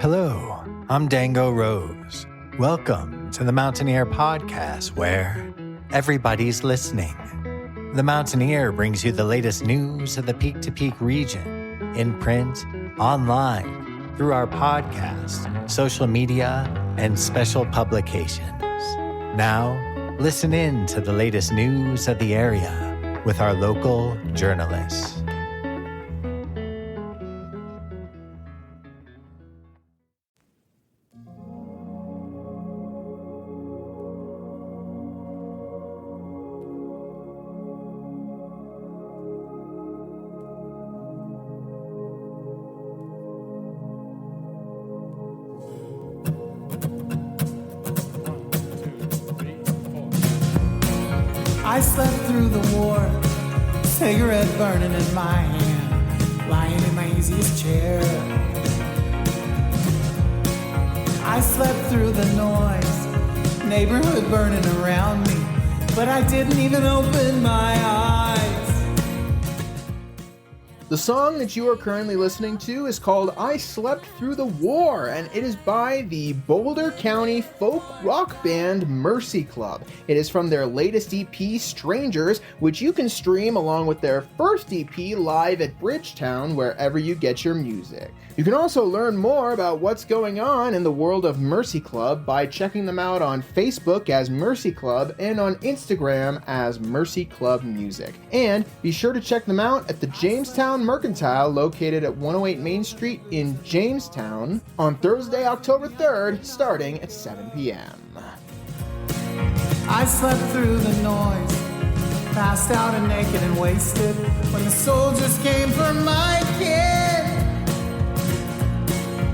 Hello, I'm Dango Rose. Welcome to the Mountaineer Podcast, where everybody's listening. The Mountaineer brings you the latest news of the Peak to Peak region, in print, online, through our podcast, social media, and special publications. Now, listen in to the latest news of the area with our local journalists. I slept through the war, cigarette burning in my hand, lying in my easiest chair. I slept through the noise, neighborhood burning around me, but I didn't even open my eyes. The song that you are currently listening to is called I Slept Through the War, and it is by the Boulder County folk rock band Mercy Club. It is from their latest EP, Strangers, which you can stream along with their first EP live at Bridgetown, wherever you get your music. You can also learn more about what's going on in the world of Mercy Club by checking them out on Facebook as Mercy Club and on Instagram as Mercy Club Music. And be sure to check them out at the Jamestown Mercantile, located at 108 Main Street in Jamestown, on Thursday, October 3rd, starting at 7 p.m. I slept through the noise, passed out and naked and wasted when the soldiers came for my kid.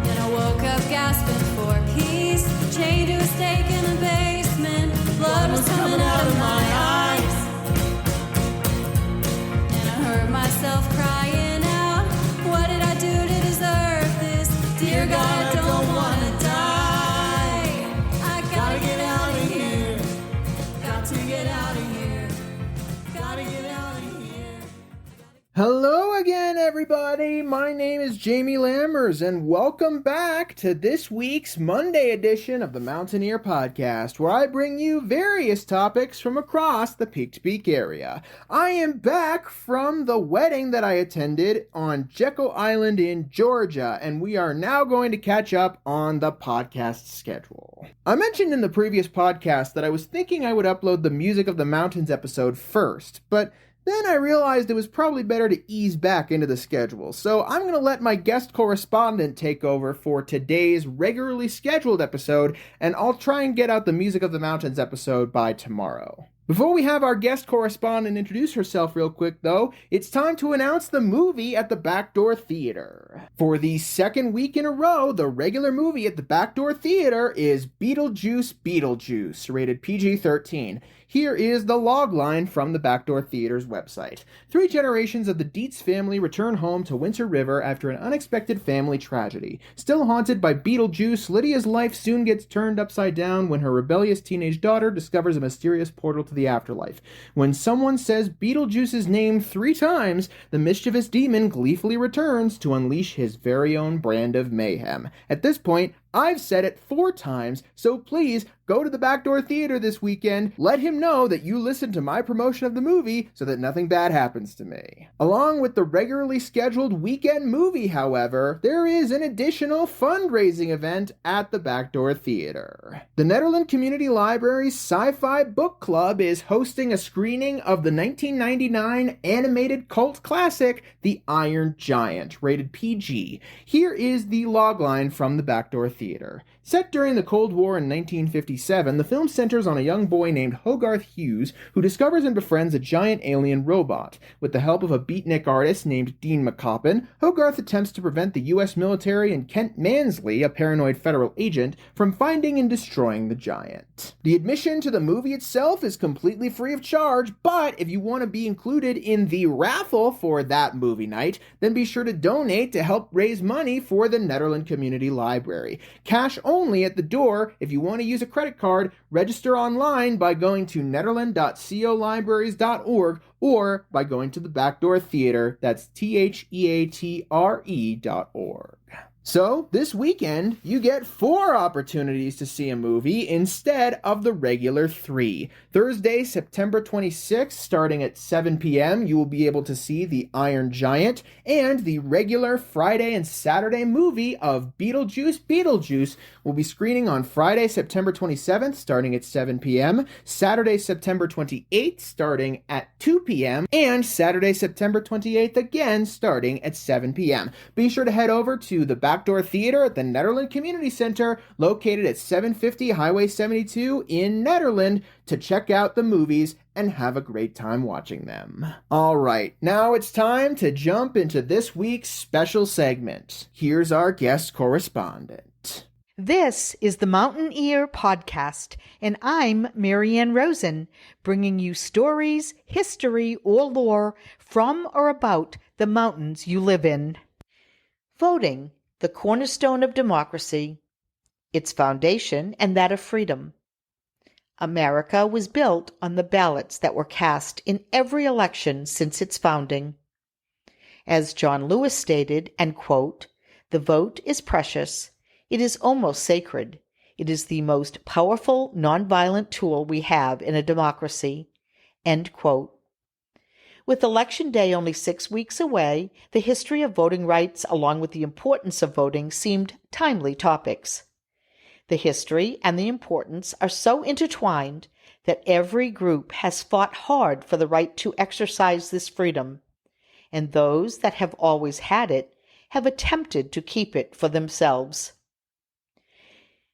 Then I woke up gasping for peace, chained to a stake in the basement. Blood was coming out of my eyes, and I heard myself crying out, what did I do to deserve this? Dear God, I don't want to die. I gotta get out of here. Got to get out of here. Gotta get out of here. Hello again, everybody. My name is Jamie Lammers, and welcome back to this week's Monday edition of the Mountaineer Podcast, where I bring you various topics from across the Peak to Peak area. I am back from the wedding that I attended on Jekyll Island in Georgia, and we are now going to catch up on the podcast schedule. I mentioned in the previous podcast that I was thinking I would upload the Music of the Mountains episode first, but then I realized it was probably better to ease back into the schedule, so I'm going to let my guest correspondent take over for today's regularly scheduled episode, and I'll try and get out the Music of the Mountains episode by tomorrow. Before we have our guest correspondent introduce herself real quick, though, it's time to announce the movie at the Backdoor Theater. For the second week in a row, the regular movie at the Backdoor Theater is Beetlejuice, rated PG-13. Here is the logline from the Backdoor Theater's website. 3 generations of the Dietz family return home to Winter River after an unexpected family tragedy. Still haunted by Beetlejuice, Lydia's life soon gets turned upside down when her rebellious teenage daughter discovers a mysterious portal to the afterlife. When someone says Beetlejuice's name 3 times, the mischievous demon gleefully returns to unleash his very own brand of mayhem. At this point, I've said it 4 times, so please go to the Backdoor Theater this weekend. Let him know that you listened to my promotion of the movie so that nothing bad happens to me. Along with the regularly scheduled weekend movie, however, there is an additional fundraising event at the Backdoor Theater. The Nederland Community Library's Sci-Fi Book Club is hosting a screening of the 1999 animated cult classic, The Iron Giant, rated PG. Here is the logline from the Backdoor Theater. Set during the Cold War in 1957, the film centers on a young boy named Hogarth Hughes who discovers and befriends a giant alien robot. With the help of a beatnik artist named Dean McCoppin, Hogarth attempts to prevent the U.S. military and Kent Mansley, a paranoid federal agent, from finding and destroying the giant. The admission to the movie itself is completely free of charge, but if you want to be included in the raffle for that movie night, then be sure to donate to help raise money for the Nederland Community Library. Cash only at the door. If you want to use a credit card, register online by going to nederland.colibraries.org or by going to the Backdoor Theater, that's THEATRE.org. So, this weekend, you get 4 opportunities to see a movie instead of the regular 3. Thursday, September 26th, starting at 7 p.m., you will be able to see The Iron Giant, and the regular Friday and Saturday movie of Beetlejuice will be screening on Friday, September 27th, starting at 7 p.m., Saturday, September 28th, starting at 2 p.m., and Saturday, September 28th, again, starting at 7 p.m. Be sure to head over to the Backdoor Theater at the Nederland Community Center, located at 750 Highway 72 in Nederland, to check out the movies and have a great time watching them. All right, now it's time to jump into this week's special segment. Here's our guest correspondent. This is the Mountain Ear Podcast, and I'm Maryann Rosen, bringing you stories, history, or lore from or about the mountains you live in. Voting, the cornerstone of democracy, its foundation and that of freedom. America was built on the ballots that were cast in every election since its founding. As John Lewis stated, and quote, "The vote is precious. It is almost sacred. It is the most powerful nonviolent tool we have in a democracy." End quote. With Election Day only 6 weeks away, the history of voting rights, along with the importance of voting, seemed timely topics. The history and the importance are so intertwined that every group has fought hard for the right to exercise this freedom, and those that have always had it have attempted to keep it for themselves.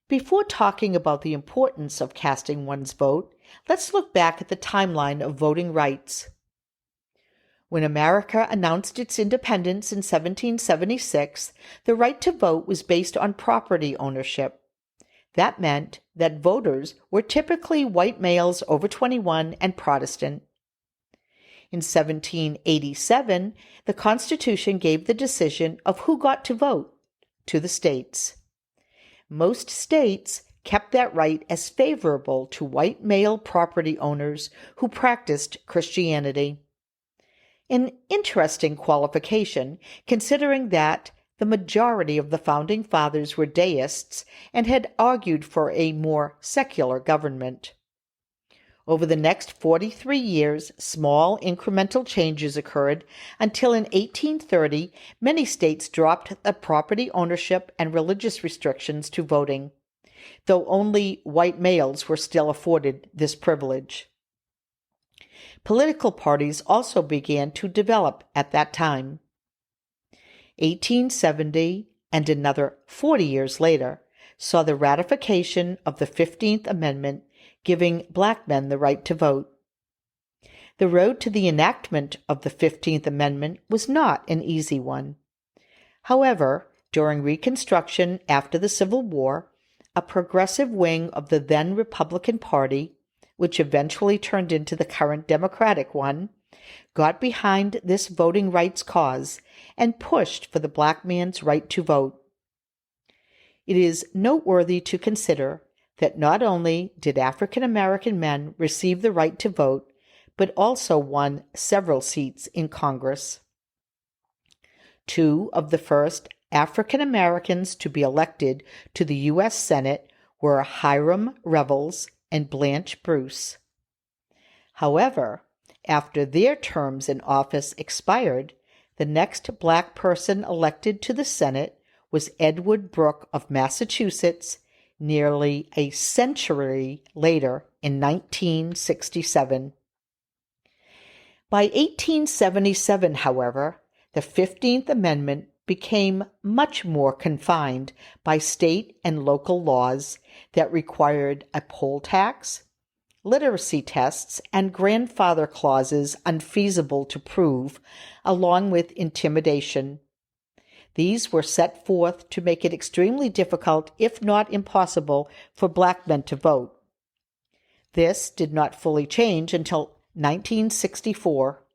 Before talking about the importance of casting one's vote, let's look back at the timeline of voting rights. When America announced its independence in 1776, the right to vote was based on property ownership. That meant that voters were typically white males over 21 and Protestant. In 1787, the Constitution gave the decision of who got to vote to the states. Most states kept that right as favorable to white male property owners who practiced Christianity. An interesting qualification, considering that the majority of the Founding Fathers were deists and had argued for a more secular government. Over the next 43 years, small incremental changes occurred until in 1830, many states dropped the property ownership and religious restrictions to voting, though only white males were still afforded this privilege. Political parties also began to develop at that time. 1870 and another 40 years later saw the ratification of the 15th Amendment giving black men the right to vote. The road to the enactment of the 15th Amendment was not an easy one. However, during Reconstruction after the Civil War, a progressive wing of the then Republican Party, which eventually turned into the current Democratic one, got behind this voting rights cause and pushed for the black man's right to vote. It is noteworthy to consider that not only did African American men receive the right to vote, but also won several seats in Congress. 2 of the first African Americans to be elected to the U.S. Senate were Hiram Revels and Blanche Bruce. However, after their terms in office expired, the next black person elected to the Senate was Edward Brooke of Massachusetts, nearly a century later in 1967. By 1877, however, the 15th Amendment became much more confined by state and local laws that required a poll tax, literacy tests, and grandfather clauses unfeasible to prove, along with intimidation. These were set forth to make it extremely difficult, if not impossible, for black men to vote. This did not fully change until 1964.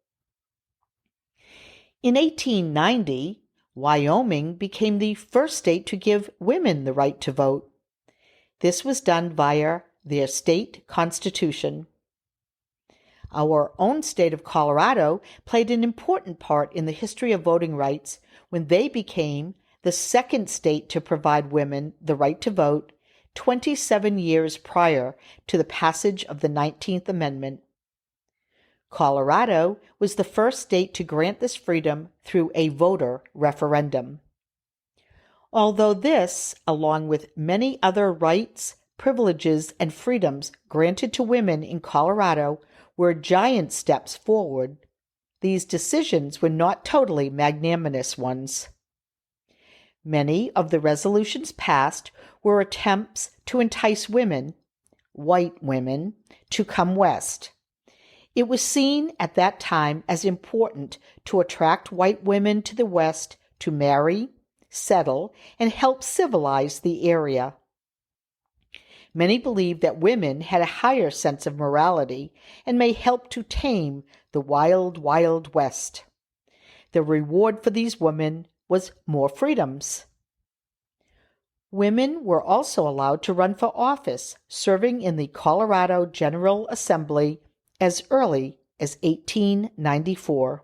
In 1890, Wyoming became the first state to give women the right to vote. This was done via their state constitution. Our own state of Colorado played an important part in the history of voting rights when they became the second state to provide women the right to vote 27 years prior to the passage of the 19th Amendment. Colorado was the first state to grant this freedom through a voter referendum. Although this, along with many other rights, privileges, and freedoms granted to women in Colorado, were giant steps forward, these decisions were not totally magnanimous ones. Many of the resolutions passed were attempts to entice women, white women, to come west. It was seen at that time as important to attract white women to the West to marry, settle, and help civilize the area. Many believed that women had a higher sense of morality and may help to tame the wild, wild West. The reward for these women was more freedoms. Women were also allowed to run for office, serving in the Colorado General Assembly as early as 1894.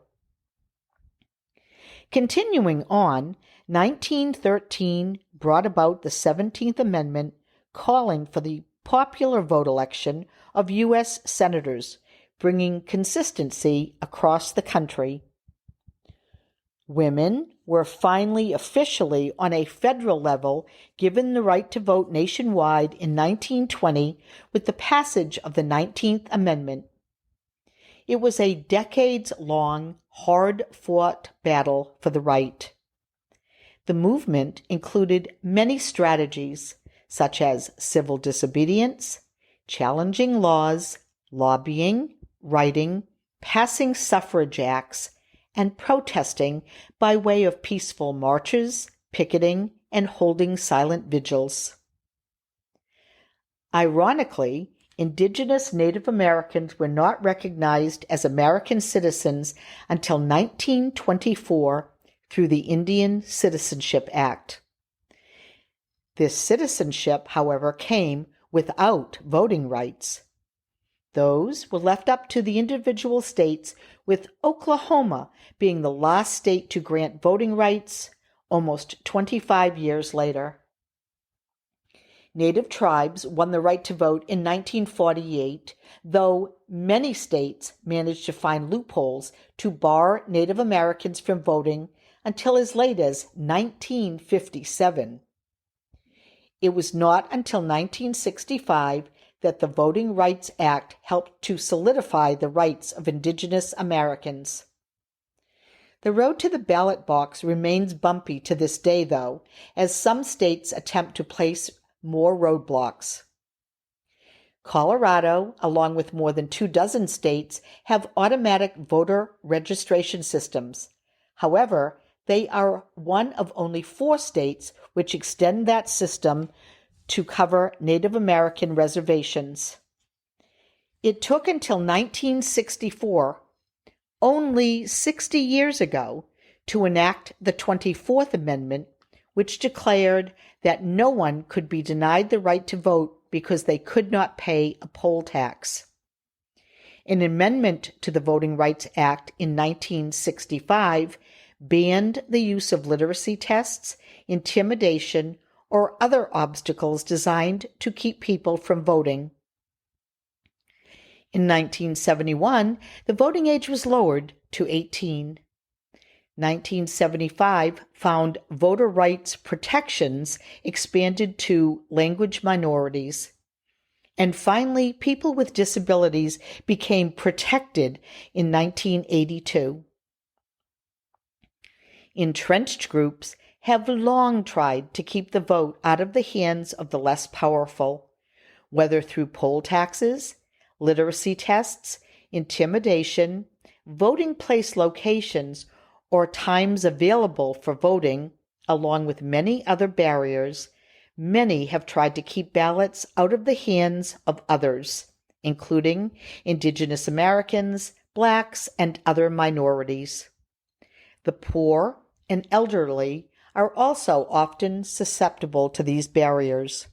Continuing on, 1913 brought about the 17th Amendment calling for the popular vote election of U.S. senators, bringing consistency across the country. Women were finally officially on a federal level given the right to vote nationwide in 1920 with the passage of the 19th Amendment. It was a decades-long, hard-fought battle for the right. The movement included many strategies, such as civil disobedience, challenging laws, lobbying, writing, passing suffrage acts, and protesting by way of peaceful marches, picketing, and holding silent vigils. Ironically, Indigenous Native Americans were not recognized as American citizens until 1924 through the Indian Citizenship Act. This citizenship, however, came without voting rights. Those were left up to the individual states, with Oklahoma being the last state to grant voting rights almost 25 years later. Native tribes won the right to vote in 1948, though many states managed to find loopholes to bar Native Americans from voting until as late as 1957. It was not until 1965 that the Voting Rights Act helped to solidify the rights of Indigenous Americans. The road to the ballot box remains bumpy to this day, though, as some states attempt to place more roadblocks. Colorado, along with more than 24 states, have automatic voter registration systems. However, they are one of only 4 states which extend that system to cover Native American reservations. It took until 1964, only 60 years ago, to enact the 24th Amendment, which declared that no one could be denied the right to vote because they could not pay a poll tax. An amendment to the Voting Rights Act in 1965 banned the use of literacy tests, intimidation, or other obstacles designed to keep people from voting. In 1971, the voting age was lowered to 18. 1975 found voter rights protections expanded to language minorities. And finally, people with disabilities became protected in 1982. Entrenched groups have long tried to keep the vote out of the hands of the less powerful, whether through poll taxes, literacy tests, intimidation, voting place locations, or times available for voting, along with many other barriers. Many have tried to keep ballots out of the hands of others, including Indigenous Americans, Blacks, and other minorities. The poor and elderly are also often susceptible to these barriers.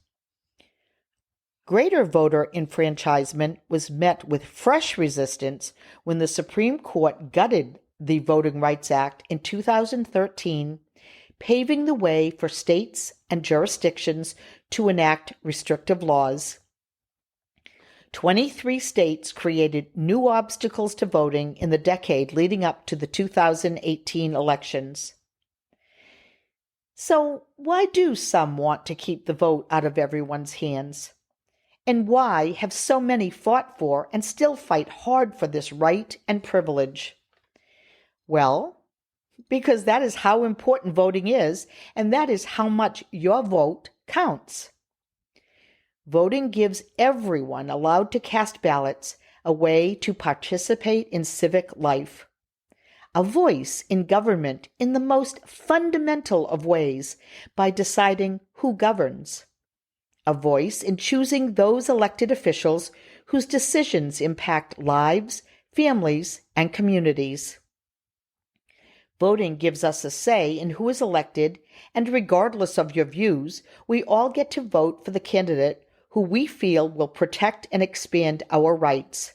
Greater voter enfranchisement was met with fresh resistance when the Supreme Court gutted the Voting Rights Act in 2013 paving the way for states and jurisdictions to enact restrictive laws. 23 states created new obstacles to voting in the decade leading up to the 2018 elections. So, why do some want to keep the vote out of everyone's hands? And why have so many fought for and still fight hard for this right and privilege? Well, because that is how important voting is, and that is how much your vote counts. Voting gives everyone allowed to cast ballots a way to participate in civic life, a voice in government in the most fundamental of ways by deciding who governs, a voice in choosing those elected officials whose decisions impact lives, families, and communities. Voting gives us a say in who is elected, and regardless of your views, we all get to vote for the candidate who we feel will protect and expand our rights.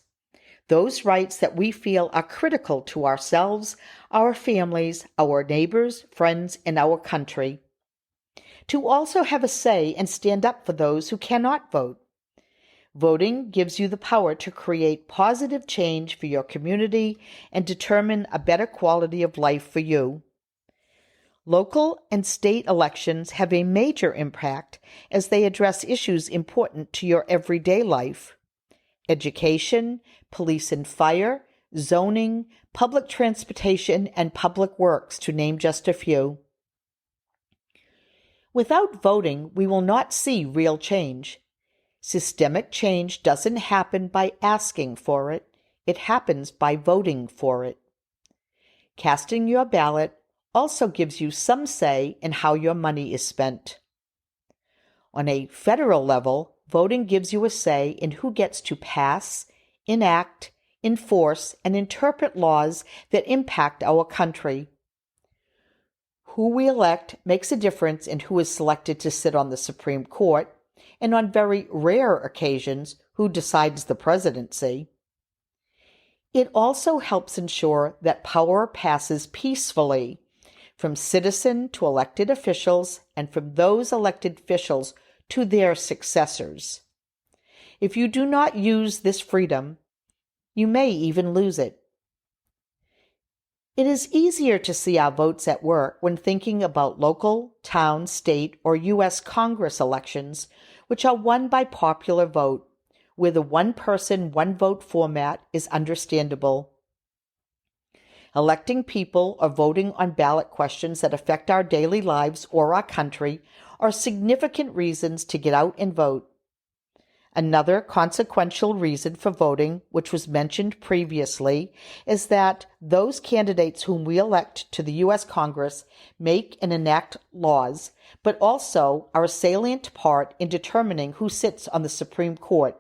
Those rights that we feel are critical to ourselves, our families, our neighbors, friends, and our country. To also have a say and stand up for those who cannot vote. Voting gives you the power to create positive change for your community and determine a better quality of life for you. Local and state elections have a major impact as they address issues important to your everyday life. Education, police and fire, zoning, public transportation, and public works, to name just a few. Without voting, we will not see real change. Systemic change doesn't happen by asking for it. It happens by voting for it. Casting your ballot also gives you some say in how your money is spent. On a federal level, voting gives you a say in who gets to pass, enact, enforce, and interpret laws that impact our country. Who we elect makes a difference in who is selected to sit on the Supreme Court, and on very rare occasions, who decides the presidency. It also helps ensure that power passes peacefully from citizen to elected officials and from those elected officials to their successors. If you do not use this freedom, you may even lose it. It is easier to see our votes at work when thinking about local, town, state, or U.S. Congress elections, which are won by popular vote, where the one-person, one-vote format is understandable. Electing people or voting on ballot questions that affect our daily lives or our country are significant reasons to get out and vote. Another consequential reason for voting, which was mentioned previously, is that those candidates whom we elect to the U.S. Congress make and enact laws, but also are a salient part in determining who sits on the Supreme Court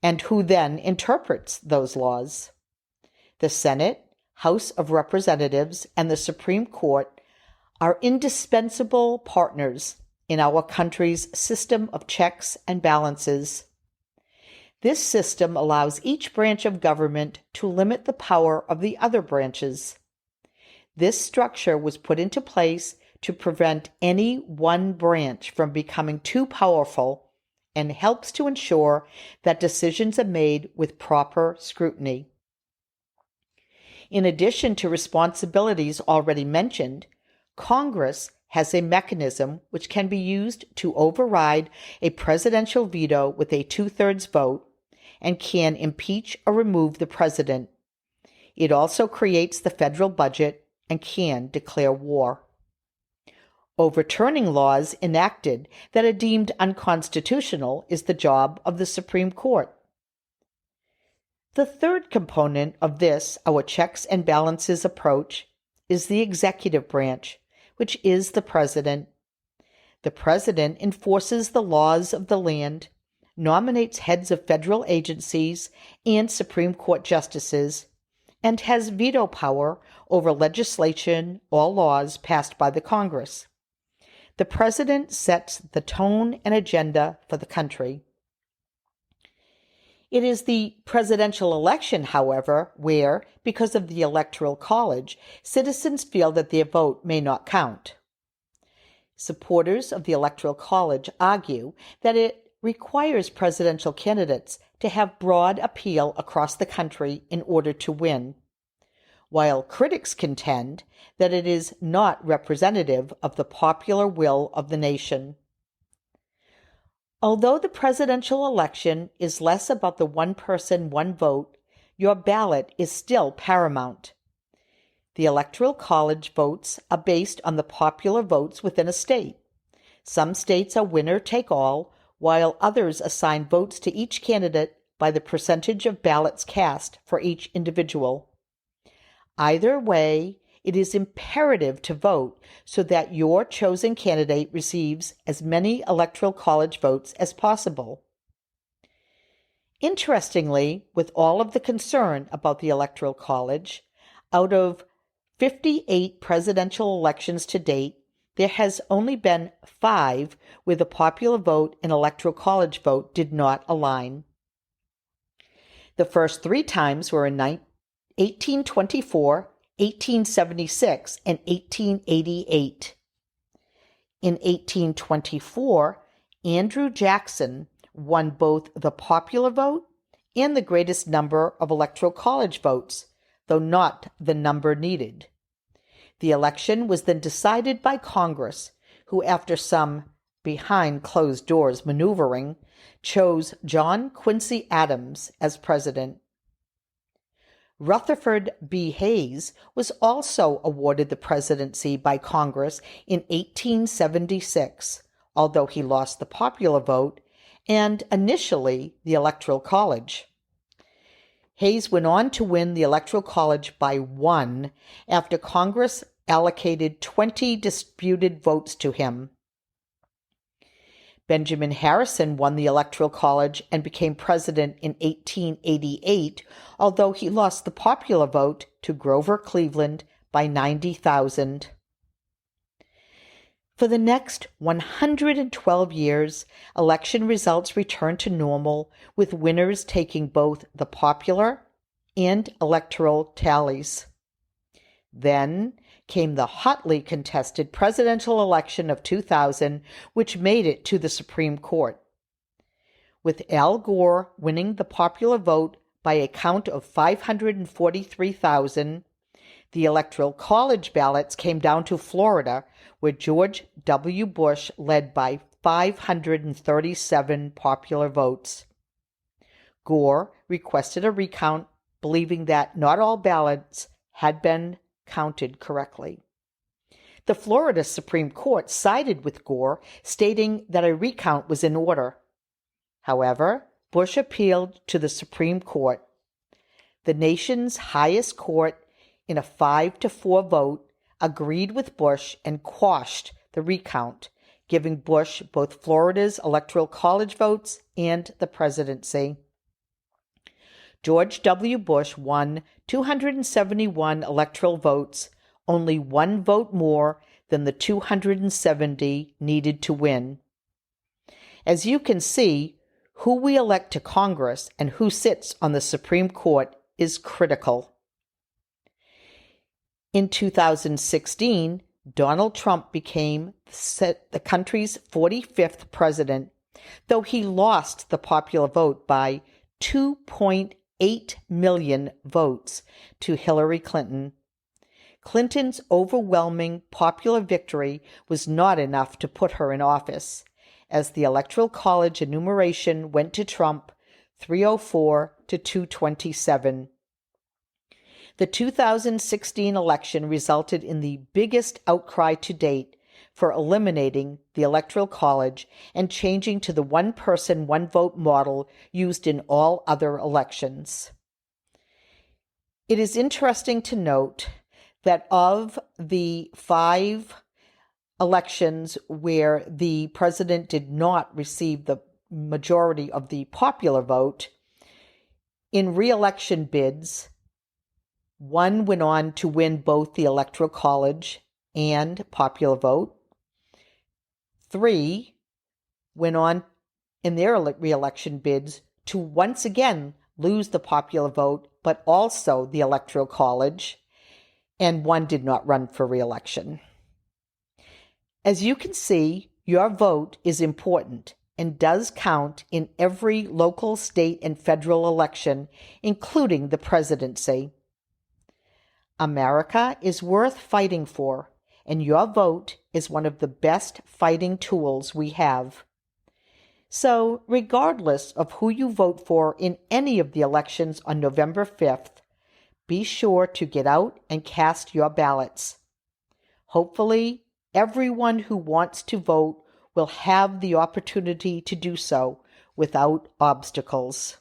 and who then interprets those laws. The Senate, House of Representatives, and the Supreme Court are indispensable partners in our country's system of checks and balances. This system allows each branch of government to limit the power of the other branches. This structure was put into place to prevent any one branch from becoming too powerful and helps to ensure that decisions are made with proper scrutiny. In addition to responsibilities already mentioned, Congress has a mechanism which can be used to override a presidential veto with a 2/3 vote and can impeach or remove the president. It also creates the federal budget and can declare war. Overturning laws enacted that are deemed unconstitutional is the job of the Supreme Court. The third component of this, our checks and balances approach, is the executive branch, which is the president. The president enforces the laws of the land, nominates heads of federal agencies and Supreme Court justices, and has veto power over legislation or laws passed by the Congress. The president sets the tone and agenda for the country. It is the presidential election, however, where, because of the Electoral College, citizens feel that their vote may not count. Supporters of the Electoral College argue that it requires presidential candidates to have broad appeal across the country in order to win, while critics contend that it is not representative of the popular will of the nation. Although the presidential election is less about the one person, one vote, your ballot is still paramount. The Electoral College votes are based on the popular votes within a state. Some states are winner-take-all, while others assign votes to each candidate by the percentage of ballots cast for each individual. Either way, it is imperative to vote so that your chosen candidate receives as many Electoral College votes as possible. Interestingly, with all of the concern about the Electoral College, out of 58 presidential elections to date, there has only been 5 where the popular vote and Electoral College vote did not align. The first 3 times were in 1824, 1876, and 1888. In 1824, Andrew Jackson won both the popular vote and the greatest number of Electoral College votes, though not the number needed. The election was then decided by Congress, who, after some behind-closed-doors maneuvering, chose John Quincy Adams as president. Rutherford B. Hayes was also awarded the presidency by Congress in 1876, although he lost the popular vote and initially the Electoral College. Hayes went on to win the Electoral College by 1 after Congress allocated 20 disputed votes to him. Benjamin Harrison won the Electoral College and became president in 1888, although he lost the popular vote to Grover Cleveland by 90,000. For the next 112 years, election results returned to normal, with winners taking both the popular and electoral tallies. Then came the hotly contested presidential election of 2000, which made it to the Supreme Court. With Al Gore winning the popular vote by a count of 543,000, the Electoral College ballots came down to Florida, where George W. Bush led by 537 popular votes. Gore requested a recount, believing that not all ballots had been counted correctly. The Florida Supreme Court sided with Gore, stating that a recount was in order. However, Bush appealed to the Supreme Court. The nation's highest court, in a 5-4 vote, agreed with Bush and quashed the recount, giving Bush both Florida's Electoral College votes and the presidency. George W. Bush won 271 electoral votes, only 1 vote more than the 270 needed to win. As you can see, who we elect to Congress and who sits on the Supreme Court is critical. In 2016, Donald Trump became the country's 45th president, though he lost the popular vote by 2.8 million votes to Hillary Clinton. Clinton's overwhelming popular victory was not enough to put her in office, as the Electoral College enumeration went to Trump 304 to 227. The 2016 election resulted in the biggest outcry to date for eliminating the Electoral College and changing to the one-person, one-vote model used in all other elections. It is interesting to note that of the 5 elections where the president did not receive the majority of the popular vote, in re-election bids, 1 went on to win both the Electoral College and popular vote. 3 went on in their re-election bids to once again lose the popular vote, but also the Electoral College, and 1 did not run for re-election. As you can see, your vote is important and does count in every local, state, and federal election, including the presidency. America is worth fighting for, and your vote is one of the best fighting tools we have. So, regardless of who you vote for in any of the elections on November 5th, be sure to get out and cast your ballots. Hopefully, everyone who wants to vote will have the opportunity to do so without obstacles.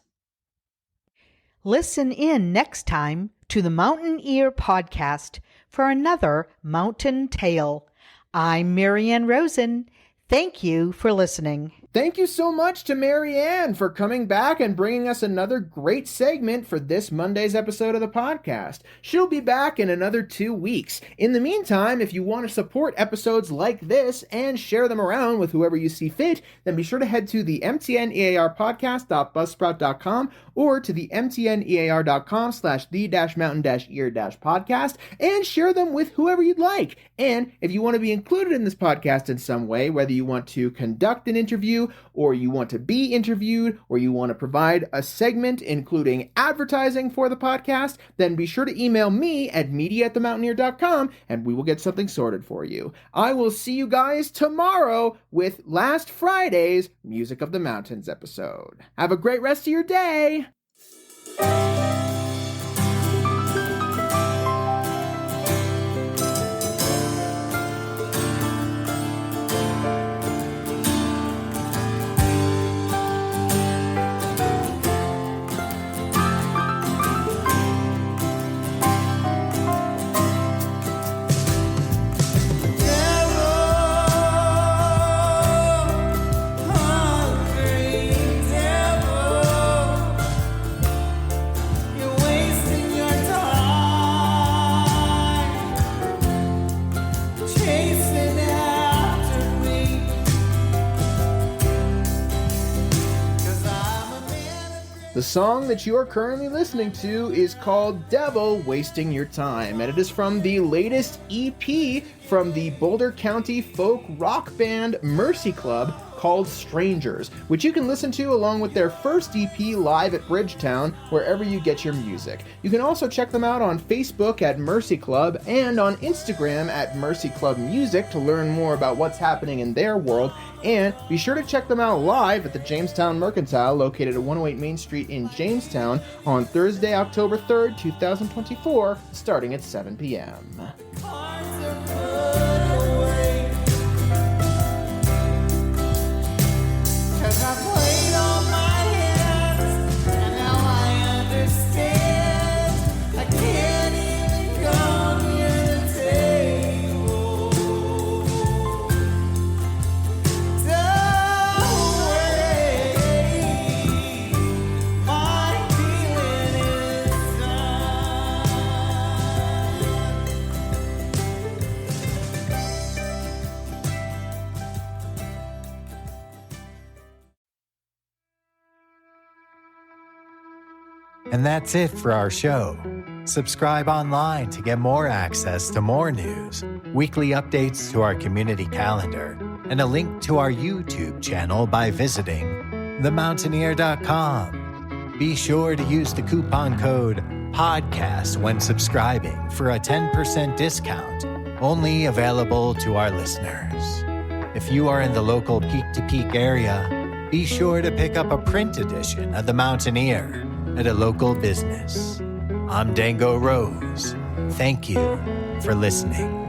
Listen in next time to the Mountain Ear Podcast for another mountain tale. I'm Maryann Rosen. Thank you for listening. Thank you so much to Maryann for coming back and bringing us another great segment for this Monday's episode of the podcast. She'll be back in another 2 weeks. In the meantime, if you want to support episodes like this and share them around with whoever you see fit, then be sure to head to the mtnearpodcast.buzzsprout.com or to the mtnear.com/the-mountain-ear-podcast and share them with whoever you'd like. And if you want to be included in this podcast in some way, whether you want to conduct an interview, or you want to be interviewed, or you want to provide a segment including advertising for the podcast, then be sure to email me at media@themountaineer.com and we will get something sorted for you. I will see you guys tomorrow with last Friday's Music of the Mountains episode. Have a great rest of your day! The song that you are currently listening to is called Devil Wasting Your Time, and it is from the latest EP from the Boulder County folk rock band Mercy Club called Strangers, which you can listen to along with their first EP live at Bridgetown, wherever you get your music. You can also check them out on Facebook at Mercy Club and on Instagram at Mercy Club Music to learn more about what's happening in their world. And be sure to check them out live at the Jamestown Mercantile, located at 108 Main Street in Jamestown, on Thursday, October 3rd, 2024, starting at 7 p.m. And that's it for our show. Subscribe online to get more access to more news, weekly updates to our community calendar, and a link to our YouTube channel by visiting themountaineer.com. Be sure to use the coupon code PODCAST when subscribing for a 10% discount, only available to our listeners. If you are in the local Peak-to-Peak area, be sure to pick up a print edition of The Mountaineer at a local business. I'm Dango Rose. Thank you for listening.